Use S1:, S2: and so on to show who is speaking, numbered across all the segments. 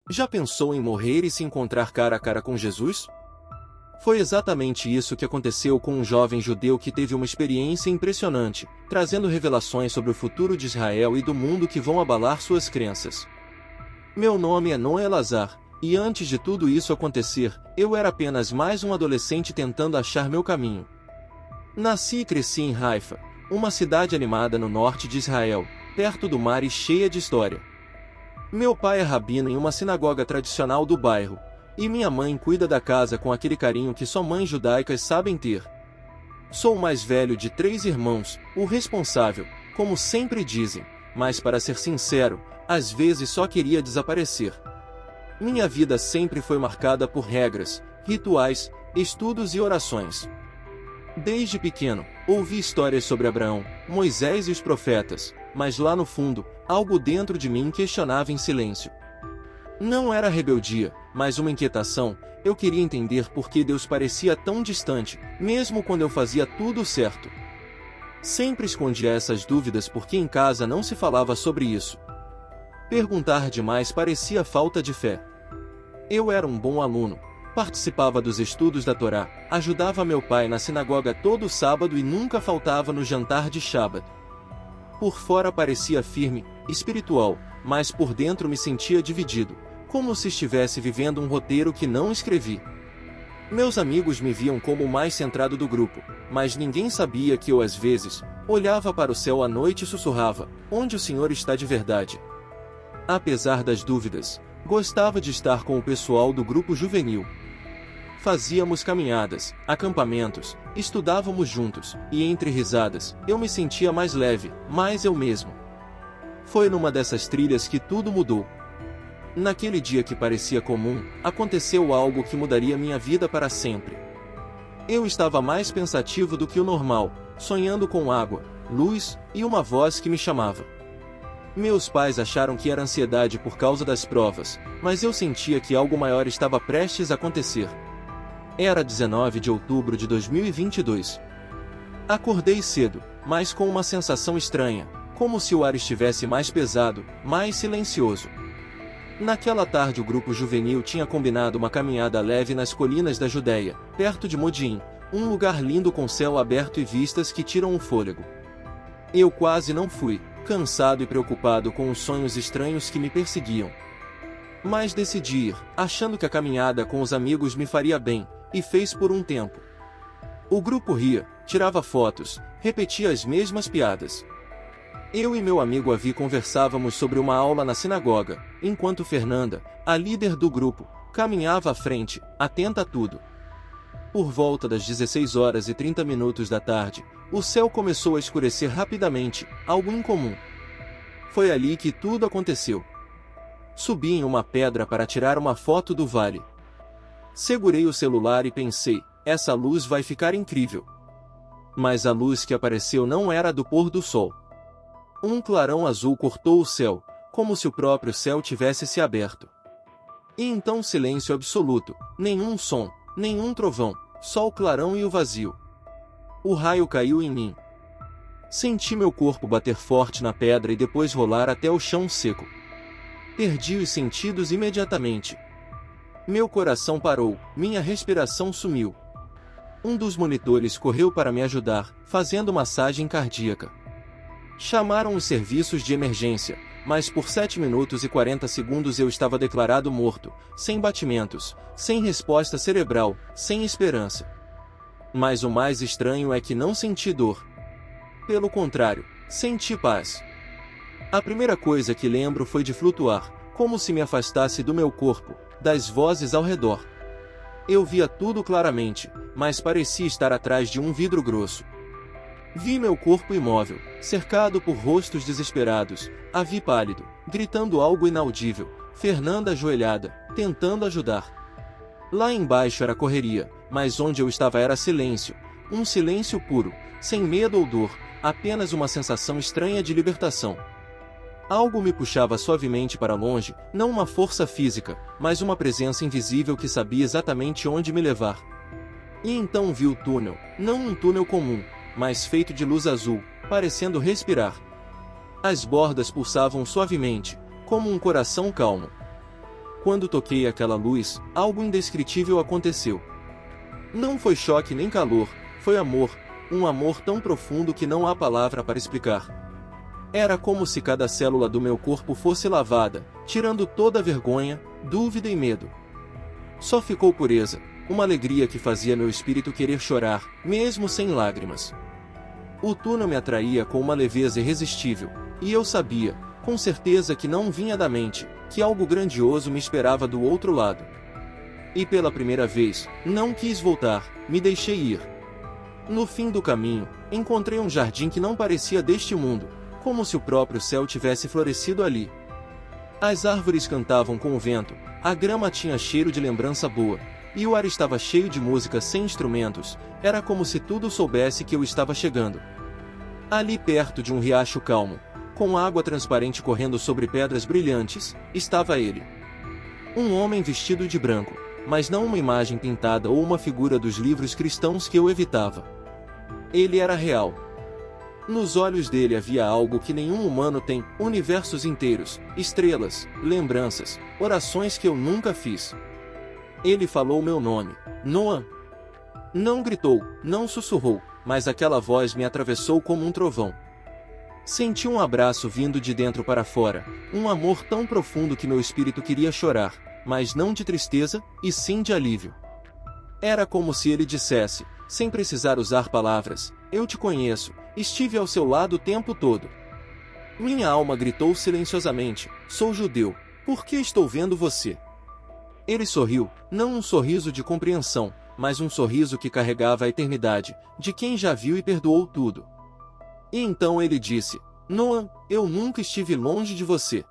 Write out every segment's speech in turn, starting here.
S1: Já pensou em morrer e se encontrar cara a cara com Jesus? Foi exatamente isso que aconteceu com um jovem judeu que teve uma experiência impressionante, trazendo revelações sobre o futuro de Israel e do mundo que vão abalar suas crenças. Meu nome é Noah Elazar, e antes de tudo isso acontecer, eu era apenas mais um adolescente tentando achar meu caminho. Nasci e cresci em Haifa, uma cidade animada no norte de Israel, perto do mar e cheia de história. Meu pai é rabino em uma sinagoga tradicional do bairro, e minha mãe cuida da casa com aquele carinho que só mães judaicas sabem ter. Sou o mais velho de 3 irmãos, o responsável, como sempre dizem, mas para ser sincero, às vezes só queria desaparecer. Minha vida sempre foi marcada por regras, rituais, estudos e orações. Desde pequeno, ouvi histórias sobre Abraão, Moisés e os profetas, mas lá no fundo, algo dentro de mim questionava em silêncio. Não era rebeldia, mas uma inquietação. Eu queria entender por que Deus parecia tão distante, mesmo quando eu fazia tudo certo. Sempre escondia essas dúvidas porque em casa não se falava sobre isso. Perguntar demais parecia falta de fé. Eu era um bom aluno, participava dos estudos da Torá, ajudava meu pai na sinagoga todo sábado e nunca faltava no jantar de Shabat. Por fora parecia firme, espiritual, mas por dentro me sentia dividido, como se estivesse vivendo um roteiro que não escrevi. Meus amigos me viam como o mais centrado do grupo, mas ninguém sabia que eu às vezes olhava para o céu à noite e sussurrava: "Onde o Senhor está de verdade?". Apesar das dúvidas, gostava de estar com o pessoal do grupo juvenil. Fazíamos caminhadas, acampamentos, estudávamos juntos, e entre risadas, eu me sentia mais leve, mais eu mesmo. Foi numa dessas trilhas que tudo mudou. Naquele dia que parecia comum, aconteceu algo que mudaria minha vida para sempre. Eu estava mais pensativo do que o normal, sonhando com água, luz e uma voz que me chamava. Meus pais acharam que era ansiedade por causa das provas, mas eu sentia que algo maior estava prestes a acontecer. Era 19 de outubro de 2022. Acordei cedo, mas com uma sensação estranha, como se o ar estivesse mais pesado, mais silencioso. Naquela tarde o grupo juvenil tinha combinado uma caminhada leve nas colinas da Judéia, perto de Modi'in, um lugar lindo com céu aberto e vistas que tiram o fôlego. Eu quase não fui, cansado e preocupado com os sonhos estranhos que me perseguiam. Mas decidi ir, achando que a caminhada com os amigos me faria bem, e fez por um tempo. O grupo ria, tirava fotos, repetia as mesmas piadas. Eu e meu amigo Avi conversávamos sobre uma aula na sinagoga, enquanto Fernanda, a líder do grupo, caminhava à frente, atenta a tudo. Por volta das 16h30 da tarde, o céu começou a escurecer rapidamente, algo incomum. Foi ali que tudo aconteceu. Subi em uma pedra para tirar uma foto do vale. Segurei o celular e pensei, essa luz vai ficar incrível. Mas a luz que apareceu não era a do pôr do sol. Um clarão azul cortou o céu, como se o próprio céu tivesse se aberto. E então silêncio absoluto, nenhum som, nenhum trovão, só o clarão e o vazio. O raio caiu em mim. Senti meu corpo bater forte na pedra e depois rolar até o chão seco. Perdi os sentidos imediatamente. Meu coração parou, minha respiração sumiu. Um dos monitores correu para me ajudar, fazendo massagem cardíaca. Chamaram os serviços de emergência, mas por 7 minutos e 40 segundos eu estava declarado morto, sem batimentos, sem resposta cerebral, sem esperança. Mas o mais estranho é que não senti dor. Pelo contrário, senti paz. A primeira coisa que lembro foi de flutuar, como se me afastasse do meu corpo, das vozes ao redor. Eu via tudo claramente, mas parecia estar atrás de um vidro grosso. Vi meu corpo imóvel, cercado por rostos desesperados, Avi pálido, gritando algo inaudível, Fernanda ajoelhada, tentando ajudar. Lá embaixo era correria, mas onde eu estava era silêncio, um silêncio puro, sem medo ou dor, apenas uma sensação estranha de libertação. Algo me puxava suavemente para longe, não uma força física, mas uma presença invisível que sabia exatamente onde me levar. E então vi o túnel, não um túnel comum, mas feito de luz azul, parecendo respirar. As bordas pulsavam suavemente, como um coração calmo. Quando toquei aquela luz, algo indescritível aconteceu. Não foi choque nem calor, foi amor, um amor tão profundo que não há palavra para explicar. Era como se cada célula do meu corpo fosse lavada, tirando toda a vergonha, dúvida e medo. Só ficou pureza, uma alegria que fazia meu espírito querer chorar, mesmo sem lágrimas. O túnel me atraía com uma leveza irresistível, e eu sabia, com certeza que não vinha da mente, que algo grandioso me esperava do outro lado. E pela primeira vez, não quis voltar, me deixei ir. No fim do caminho, encontrei um jardim que não parecia deste mundo, como se o próprio céu tivesse florescido ali. As árvores cantavam com o vento, a grama tinha cheiro de lembrança boa, e o ar estava cheio de música sem instrumentos, era como se tudo soubesse que eu estava chegando. Ali perto de um riacho calmo, com água transparente correndo sobre pedras brilhantes, estava ele. Um homem vestido de branco, mas não uma imagem pintada ou uma figura dos livros cristãos que eu evitava. Ele era real. Nos olhos dele havia algo que nenhum humano tem, universos inteiros, estrelas, lembranças, orações que eu nunca fiz. Ele falou meu nome, Noah. Não gritou, não sussurrou, mas aquela voz me atravessou como um trovão. Senti um abraço vindo de dentro para fora, um amor tão profundo que meu espírito queria chorar, mas não de tristeza, e sim de alívio. Era como se ele dissesse, sem precisar usar palavras, eu te conheço, estive ao seu lado o tempo todo. Minha alma gritou silenciosamente, sou judeu, por que estou vendo você? Ele sorriu, não um sorriso de compreensão, mas um sorriso que carregava a eternidade, de quem já viu e perdoou tudo. E então ele disse, Noah, eu nunca estive longe de você.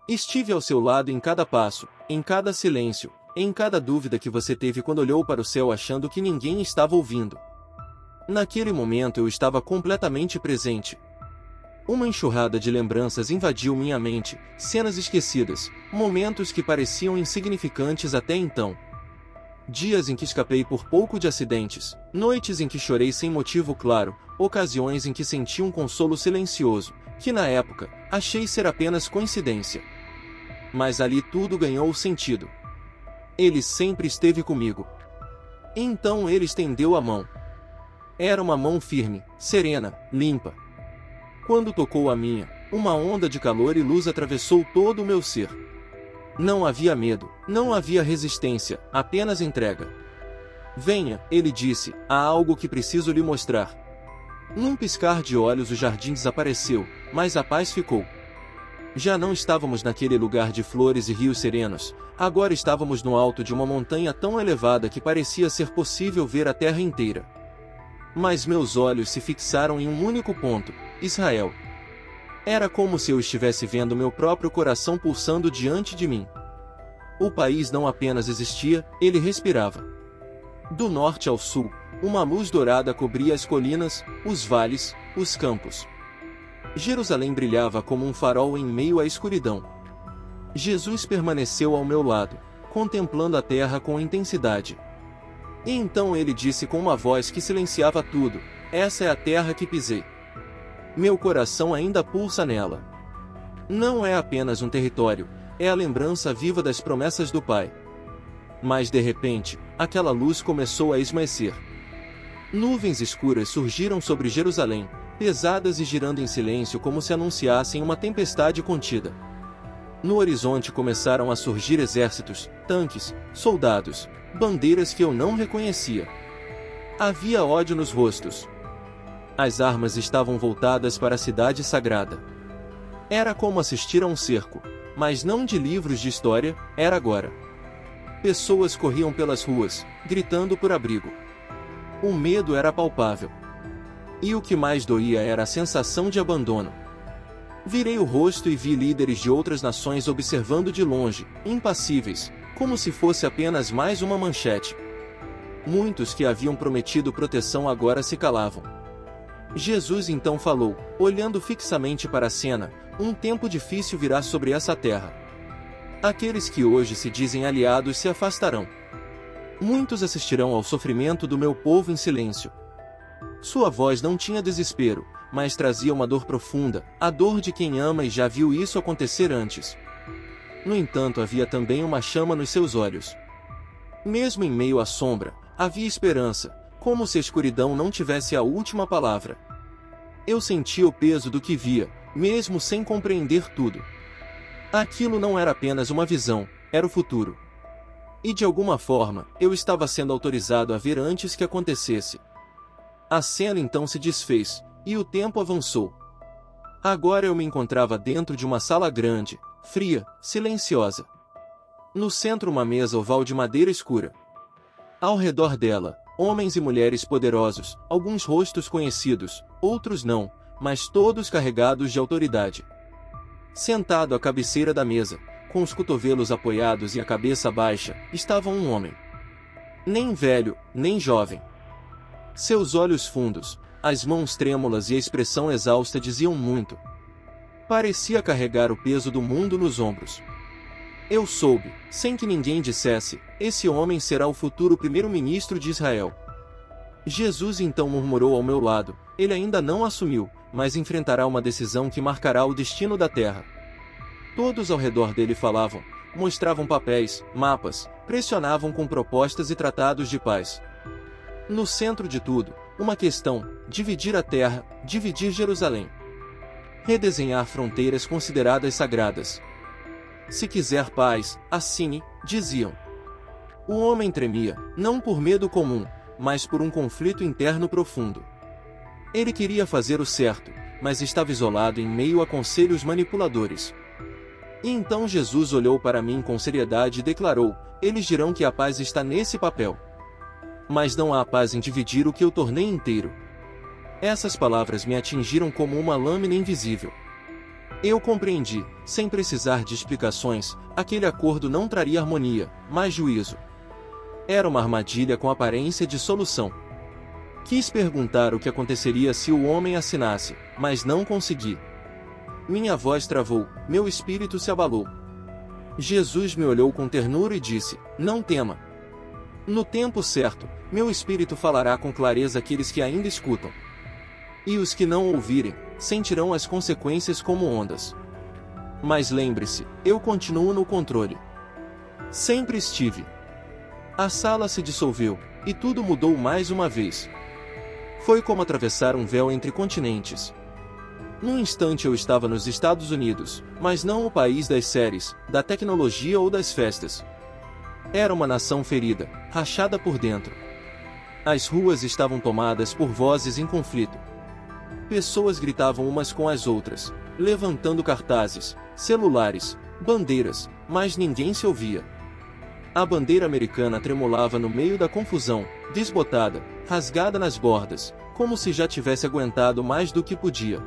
S1: Estive ao seu lado em cada passo, em cada silêncio, em cada dúvida que você teve quando olhou para o céu achando que ninguém estava ouvindo. Naquele momento eu estava completamente presente. Uma enxurrada de lembranças invadiu minha mente, cenas esquecidas, momentos que pareciam insignificantes até então. Dias em que escapei por pouco de acidentes, noites em que chorei sem motivo claro, ocasiões em que senti um consolo silencioso, que na época, achei ser apenas coincidência. Mas ali tudo ganhou sentido. Ele sempre esteve comigo. Então ele estendeu a mão. Era uma mão firme, serena, limpa. Quando tocou a minha, uma onda de calor e luz atravessou todo o meu ser. Não havia medo, não havia resistência, apenas entrega. Venha, ele disse, há algo que preciso lhe mostrar. Num piscar de olhos o jardim desapareceu, mas a paz ficou. Já não estávamos naquele lugar de flores e rios serenos, agora estávamos no alto de uma montanha tão elevada que parecia ser possível ver a terra inteira. Mas meus olhos se fixaram em um único ponto, Israel. Era como se eu estivesse vendo meu próprio coração pulsando diante de mim. O país não apenas existia, ele respirava. Do norte ao sul, uma luz dourada cobria as colinas, os vales, os campos. Jerusalém brilhava como um farol em meio à escuridão. Jesus permaneceu ao meu lado, contemplando a terra com intensidade. E então ele disse com uma voz que silenciava tudo, essa é a terra que pisei. Meu coração ainda pulsa nela. Não é apenas um território, é a lembrança viva das promessas do Pai. Mas de repente, aquela luz começou a esmaecer. Nuvens escuras surgiram sobre Jerusalém, pesadas e girando em silêncio como se anunciassem uma tempestade contida. No horizonte começaram a surgir exércitos, tanques, soldados, bandeiras que eu não reconhecia. Havia ódio nos rostos. As armas estavam voltadas para a cidade sagrada. Era como assistir a um cerco, mas não de livros de história, era agora. Pessoas corriam pelas ruas, gritando por abrigo. O medo era palpável. E o que mais doía era a sensação de abandono. Virei o rosto e vi líderes de outras nações observando de longe, impassíveis, como se fosse apenas mais uma manchete. Muitos que haviam prometido proteção agora se calavam. Jesus então falou, olhando fixamente para a cena, um tempo difícil virá sobre essa terra. Aqueles que hoje se dizem aliados se afastarão. Muitos assistirão ao sofrimento do meu povo em silêncio. Sua voz não tinha desespero, mas trazia uma dor profunda, a dor de quem ama e já viu isso acontecer antes. No entanto, havia também uma chama nos seus olhos. Mesmo em meio à sombra, havia esperança, como se a escuridão não tivesse a última palavra. Eu sentia o peso do que via, mesmo sem compreender tudo. Aquilo não era apenas uma visão, era o futuro. E de alguma forma, eu estava sendo autorizado a ver antes que acontecesse. A cena então se desfez, e o tempo avançou. Agora eu me encontrava dentro de uma sala grande, fria, silenciosa. No centro uma mesa oval de madeira escura. Ao redor dela, homens e mulheres poderosos, alguns rostos conhecidos, outros não, mas todos carregados de autoridade. Sentado à cabeceira da mesa, com os cotovelos apoiados e a cabeça baixa, estava um homem. Nem velho, nem jovem. Seus olhos fundos, as mãos trêmulas e a expressão exausta diziam muito. Parecia carregar o peso do mundo nos ombros. Eu soube, sem que ninguém dissesse, esse homem será o futuro primeiro-ministro de Israel. Jesus então murmurou ao meu lado, ele ainda não assumiu, mas enfrentará uma decisão que marcará o destino da terra. Todos ao redor dele falavam, mostravam papéis, mapas, pressionavam com propostas e tratados de paz. No centro de tudo, uma questão: dividir a terra, dividir Jerusalém. Redesenhar fronteiras consideradas sagradas. Se quiser paz, assine, diziam. O homem tremia, não por medo comum, mas por um conflito interno profundo. Ele queria fazer o certo, mas estava isolado em meio a conselhos manipuladores. E então Jesus olhou para mim com seriedade e declarou: eles dirão que a paz está nesse papel. Mas não há paz em dividir o que eu tornei inteiro. Essas palavras me atingiram como uma lâmina invisível. Eu compreendi, sem precisar de explicações, aquele acordo não traria harmonia, mas juízo. Era uma armadilha com aparência de solução. Quis perguntar o que aconteceria se o homem assinasse, mas não consegui. Minha voz travou, meu espírito se abalou. Jesus me olhou com ternura e disse: não tema. No tempo certo, meu espírito falará com clareza àqueles que ainda escutam. E os que não ouvirem, sentirão as consequências como ondas. Mas lembre-se, eu continuo no controle. Sempre estive. A sala se dissolveu, e tudo mudou mais uma vez. Foi como atravessar um véu entre continentes. Num instante eu estava nos Estados Unidos, mas não o país das séries, da tecnologia ou das festas. Era uma nação ferida, rachada por dentro. As ruas estavam tomadas por vozes em conflito. Pessoas gritavam umas com as outras, levantando cartazes, celulares, bandeiras, mas ninguém se ouvia. A bandeira americana tremulava no meio da confusão, desbotada, rasgada nas bordas, como se já tivesse aguentado mais do que podia.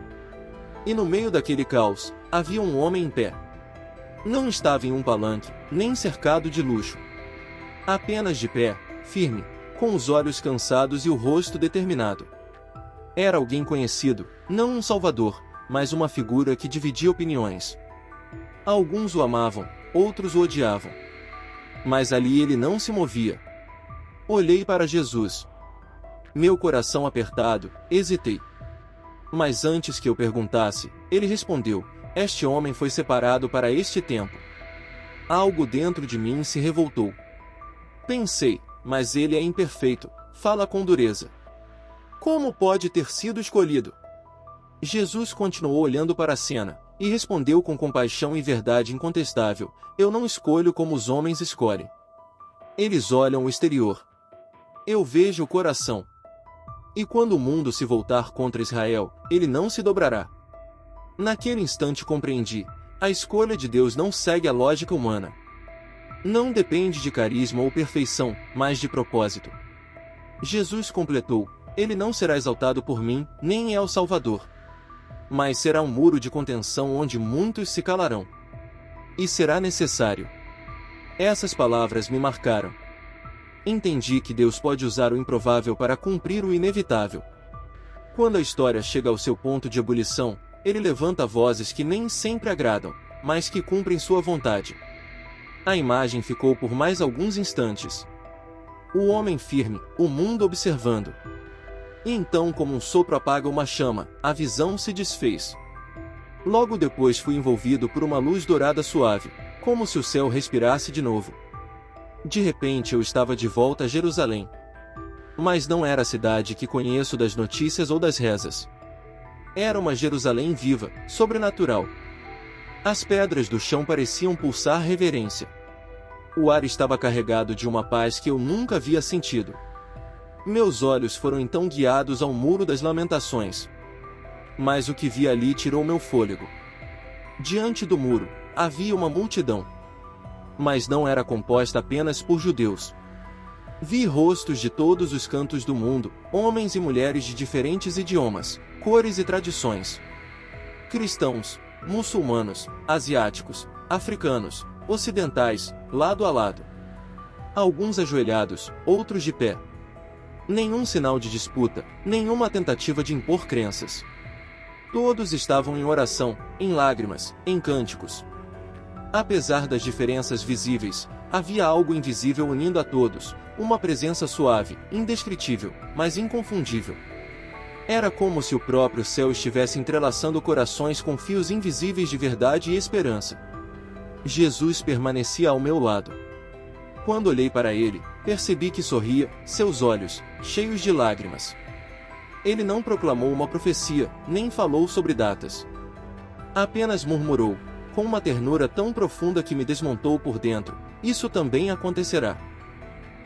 S1: E no meio daquele caos, havia um homem em pé. Não estava em um palanque, nem cercado de luxo. Apenas de pé, firme, com os olhos cansados e o rosto determinado. Era alguém conhecido, não um salvador, mas uma figura que dividia opiniões. Alguns o amavam, outros o odiavam. Mas ali ele não se movia. Olhei para Jesus. Meu coração apertado, hesitei. Mas antes que eu perguntasse, ele respondeu: este homem foi separado para este tempo. Algo dentro de mim se revoltou. Pensei, mas ele é imperfeito, fala com dureza. Como pode ter sido escolhido? Jesus continuou olhando para a cena, e respondeu com compaixão e verdade incontestável: eu não escolho como os homens escolhem. Eles olham o exterior. Eu vejo o coração. E quando o mundo se voltar contra Israel, ele não se dobrará. Naquele instante compreendi: a escolha de Deus não segue a lógica humana. Não depende de carisma ou perfeição, mas de propósito. Jesus completou: ele não será exaltado por mim, nem é o Salvador. Mas será um muro de contenção onde muitos se calarão. E será necessário. Essas palavras me marcaram. Entendi que Deus pode usar o improvável para cumprir o inevitável. Quando a história chega ao seu ponto de ebulição, ele levanta vozes que nem sempre agradam, mas que cumprem sua vontade. A imagem ficou por mais alguns instantes. O homem firme, o mundo observando. E então, como um sopro apaga uma chama, a visão se desfez. Logo depois fui envolvido por uma luz dourada suave, como se o céu respirasse de novo. De repente eu estava de volta a Jerusalém. Mas não era a cidade que conheço das notícias ou das rezas. Era uma Jerusalém viva, sobrenatural. As pedras do chão pareciam pulsar reverência. O ar estava carregado de uma paz que eu nunca havia sentido. Meus olhos foram então guiados ao Muro das Lamentações. Mas o que vi ali tirou meu fôlego. Diante do muro, havia uma multidão. Mas não era composta apenas por judeus. Vi rostos de todos os cantos do mundo, homens e mulheres de diferentes idiomas, cores e tradições. Cristãos, muçulmanos, asiáticos, africanos, ocidentais, lado a lado. Alguns ajoelhados, outros de pé. Nenhum sinal de disputa, nenhuma tentativa de impor crenças. Todos estavam em oração, em lágrimas, em cânticos. Apesar das diferenças visíveis, havia algo invisível unindo a todos, uma presença suave, indescritível, mas inconfundível. Era como se o próprio céu estivesse entrelaçando corações com fios invisíveis de verdade e esperança. Jesus permanecia ao meu lado. Quando olhei para ele, percebi que sorria, seus olhos, cheios de lágrimas. Ele não proclamou uma profecia, nem falou sobre datas. Apenas murmurou, com uma ternura tão profunda que me desmontou por dentro: isso também acontecerá.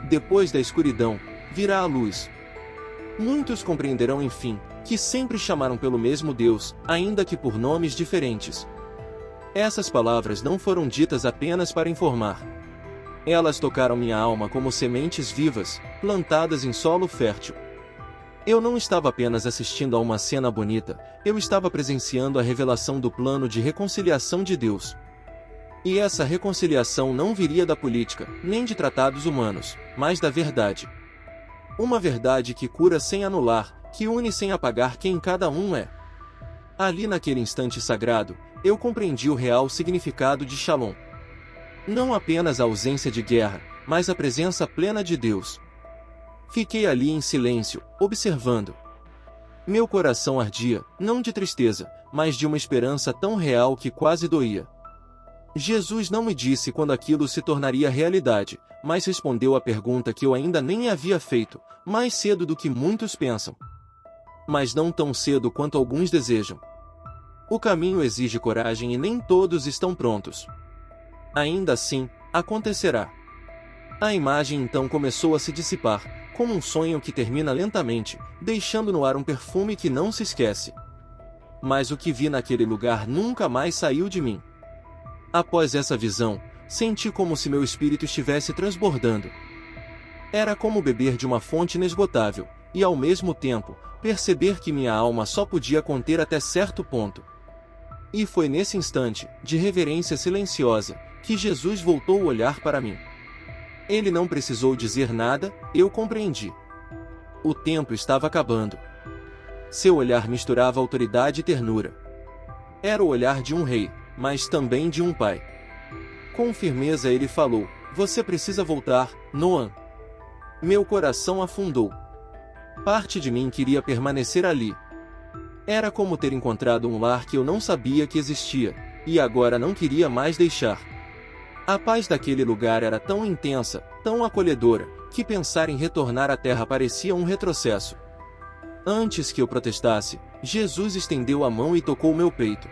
S1: Depois da escuridão, virá a luz. Muitos compreenderão enfim, que sempre chamaram pelo mesmo Deus, ainda que por nomes diferentes. Essas palavras não foram ditas apenas para informar. Elas tocaram minha alma como sementes vivas, plantadas em solo fértil. Eu não estava apenas assistindo a uma cena bonita, eu estava presenciando a revelação do plano de reconciliação de Deus. E essa reconciliação não viria da política, nem de tratados humanos, mas da verdade. Uma verdade que cura sem anular, que une sem apagar quem cada um é. Ali naquele instante sagrado, eu compreendi o real significado de Shalom. Não apenas a ausência de guerra, mas a presença plena de Deus. Fiquei ali em silêncio, observando. Meu coração ardia, não de tristeza, mas de uma esperança tão real que quase doía. Jesus não me disse quando aquilo se tornaria realidade, mas respondeu a pergunta que eu ainda nem havia feito, mais cedo do que muitos pensam. Mas não tão cedo quanto alguns desejam. O caminho exige coragem e nem todos estão prontos. Ainda assim, acontecerá. A imagem então começou a se dissipar, como um sonho que termina lentamente, deixando no ar um perfume que não se esquece. Mas o que vi naquele lugar nunca mais saiu de mim. Após essa visão, senti como se meu espírito estivesse transbordando. Era como beber de uma fonte inesgotável, e ao mesmo tempo, perceber que minha alma só podia conter até certo ponto. E foi nesse instante, de reverência silenciosa, que Jesus voltou o olhar para mim. Ele não precisou dizer nada, eu compreendi. O tempo estava acabando. Seu olhar misturava autoridade e ternura. Era o olhar de um rei, mas também de um pai. Com firmeza ele falou: "Você precisa voltar, Noam." Meu coração afundou. Parte de mim queria permanecer ali. Era como ter encontrado um lar que eu não sabia que existia, e agora não queria mais deixar. A paz daquele lugar era tão intensa, tão acolhedora, que pensar em retornar à terra parecia um retrocesso. Antes que eu protestasse, Jesus estendeu a mão e tocou meu peito.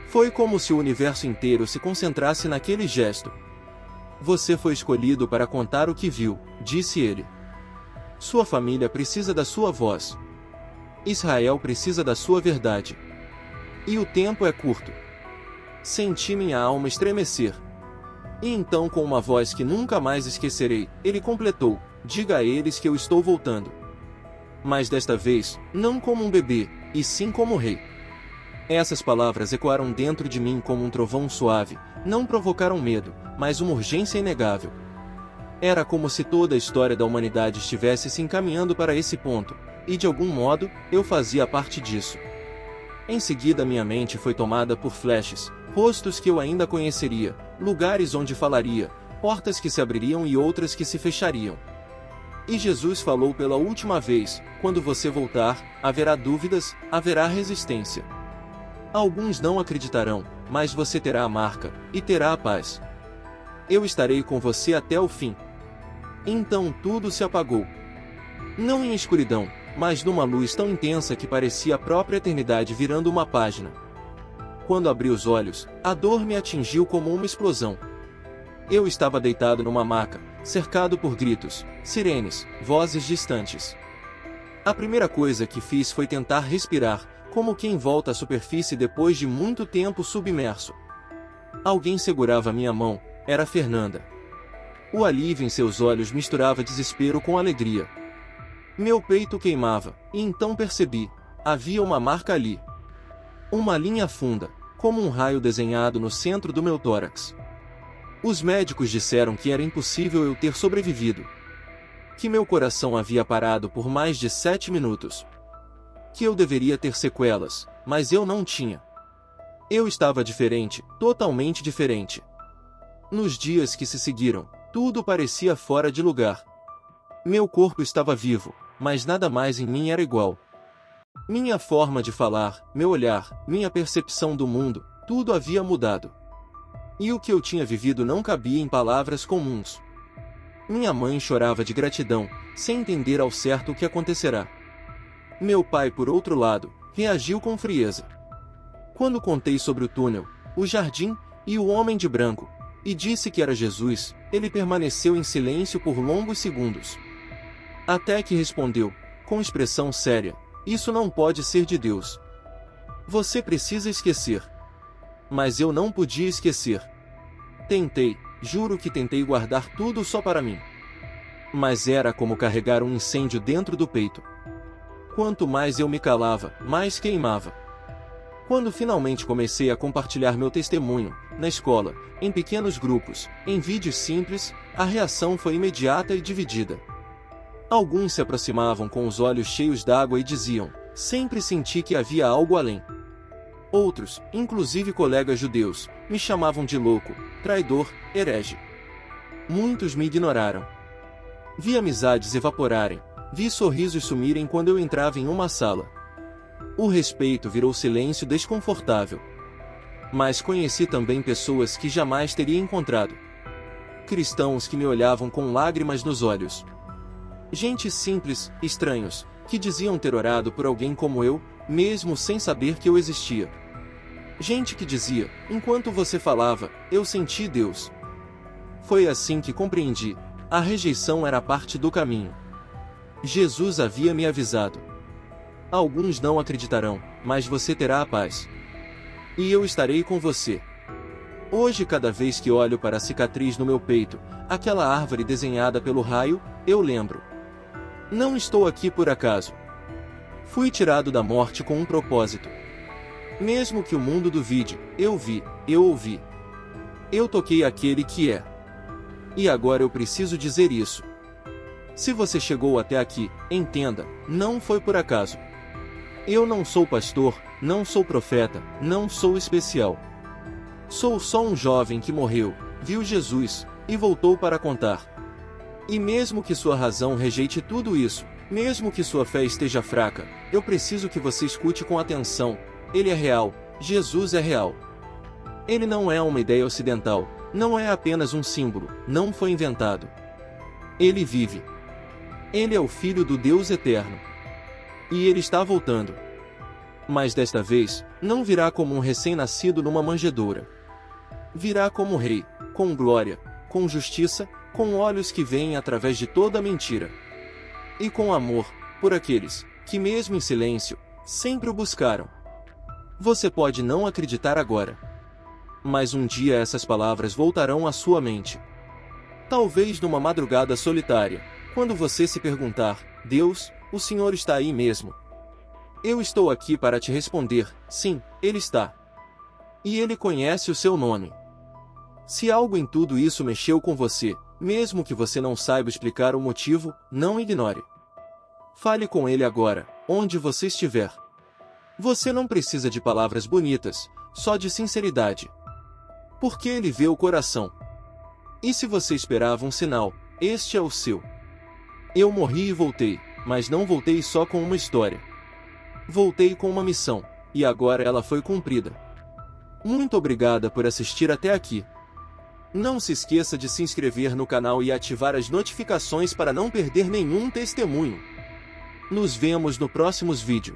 S1: Foi como se o universo inteiro se concentrasse naquele gesto. "Você foi escolhido para contar o que viu", disse ele. "Sua família precisa da sua voz. Israel precisa da sua verdade. E o tempo é curto." Senti minha alma estremecer. E então, com uma voz que nunca mais esquecerei, ele completou: "Diga a eles que eu estou voltando." Mas desta vez, não como um bebê, e sim como rei. Essas palavras ecoaram dentro de mim como um trovão suave, não provocaram medo, mas uma urgência inegável. Era como se toda a história da humanidade estivesse se encaminhando para esse ponto, e de algum modo, eu fazia parte disso. Em seguida minha mente foi tomada por flashes, rostos que eu ainda conheceria, lugares onde falaria, portas que se abririam e outras que se fechariam. E Jesus falou pela última vez: "Quando você voltar, haverá dúvidas, haverá resistência. Alguns não acreditarão, mas você terá a marca, e terá a paz. Eu estarei com você até o fim. Então tudo se apagou. Não em escuridão, mas numa luz tão intensa que parecia a própria eternidade virando uma página. Quando abri os olhos, a dor me atingiu como uma explosão. Eu estava deitado numa maca, cercado por gritos, sirenes, vozes distantes. A primeira coisa que fiz foi tentar respirar, como quem volta à superfície depois de muito tempo submerso. Alguém segurava minha mão, era Fernanda. O alívio em seus olhos misturava desespero com alegria. Meu peito queimava, e então percebi, havia uma marca ali. Uma linha funda, como um raio desenhado no centro do meu tórax. Os médicos disseram que era impossível eu ter sobrevivido. Que meu coração havia parado por mais de 7 minutos. Que eu deveria ter sequelas, mas eu não tinha. Eu estava diferente, totalmente diferente. Nos dias que se seguiram, tudo parecia fora de lugar. Meu corpo estava vivo, mas nada mais em mim era igual. Minha forma de falar, meu olhar, minha percepção do mundo, tudo havia mudado. E o que eu tinha vivido não cabia em palavras comuns. Minha mãe chorava de gratidão, sem entender ao certo o que acontecerá. Meu pai, por outro lado, reagiu com frieza. Quando contei sobre o túnel, o jardim e o homem de branco, e disse que era Jesus, ele permaneceu em silêncio por longos segundos. Até que respondeu, com expressão séria: "Isso não pode ser de Deus. Você precisa esquecer." Mas eu não podia esquecer. Tentei, juro que tentei guardar tudo só para mim. Mas era como carregar um incêndio dentro do peito. Quanto mais eu me calava, mais queimava. Quando finalmente comecei a compartilhar meu testemunho, na escola, em pequenos grupos, em vídeos simples, a reação foi imediata e dividida. Alguns se aproximavam com os olhos cheios d'água e diziam: "Sempre senti que havia algo além." Outros, inclusive colegas judeus, me chamavam de louco, traidor, herege. Muitos me ignoraram. Vi amizades evaporarem, vi sorrisos sumirem quando eu entrava em uma sala. O respeito virou silêncio desconfortável. Mas conheci também pessoas que jamais teria encontrado. Cristãos que me olhavam com lágrimas nos olhos. Gente simples, estranhos, que diziam ter orado por alguém como eu, mesmo sem saber que eu existia. Gente que dizia: "Enquanto você falava, eu senti Deus." Foi assim que compreendi: a rejeição era parte do caminho. Jesus havia me avisado. Alguns não acreditarão, mas você terá a paz. E eu estarei com você. Hoje, cada vez que olho para a cicatriz no meu peito, aquela árvore desenhada pelo raio, eu lembro: não estou aqui por acaso. Fui tirado da morte com um propósito. Mesmo que o mundo duvide, eu vi, eu ouvi. Eu toquei aquele que é. E agora eu preciso dizer isso. Se você chegou até aqui, entenda, não foi por acaso. Eu não sou pastor, não sou profeta, não sou especial. Sou só um jovem que morreu, viu Jesus, e voltou para contar. E mesmo que sua razão rejeite tudo isso, mesmo que sua fé esteja fraca, eu preciso que você escute com atenção. Ele é real, Jesus é real. Ele não é uma ideia ocidental, não é apenas um símbolo, não foi inventado. Ele vive. Ele é o Filho do Deus eterno. E ele está voltando. Mas desta vez, não virá como um recém-nascido numa manjedoura. Virá como rei, com glória, com justiça, com olhos que veem através de toda a mentira. E com amor, por aqueles que, mesmo em silêncio, sempre o buscaram. Você pode não acreditar agora. Mas um dia essas palavras voltarão à sua mente. Talvez numa madrugada solitária, quando você se perguntar: "Deus, o Senhor está aí mesmo?" Eu estou aqui para te responder: sim, Ele está. E Ele conhece o seu nome. Se algo em tudo isso mexeu com você, mesmo que você não saiba explicar o motivo, não ignore. Fale com Ele agora, onde você estiver. Você não precisa de palavras bonitas, só de sinceridade. Porque Ele vê o coração. E se você esperava um sinal, este é o seu. Eu morri e voltei, mas não voltei só com uma história. Voltei com uma missão, e agora ela foi cumprida. Muito obrigada por assistir até aqui. Não se esqueça de se inscrever no canal e ativar as notificações para não perder nenhum testemunho. Nos vemos no próximo vídeo.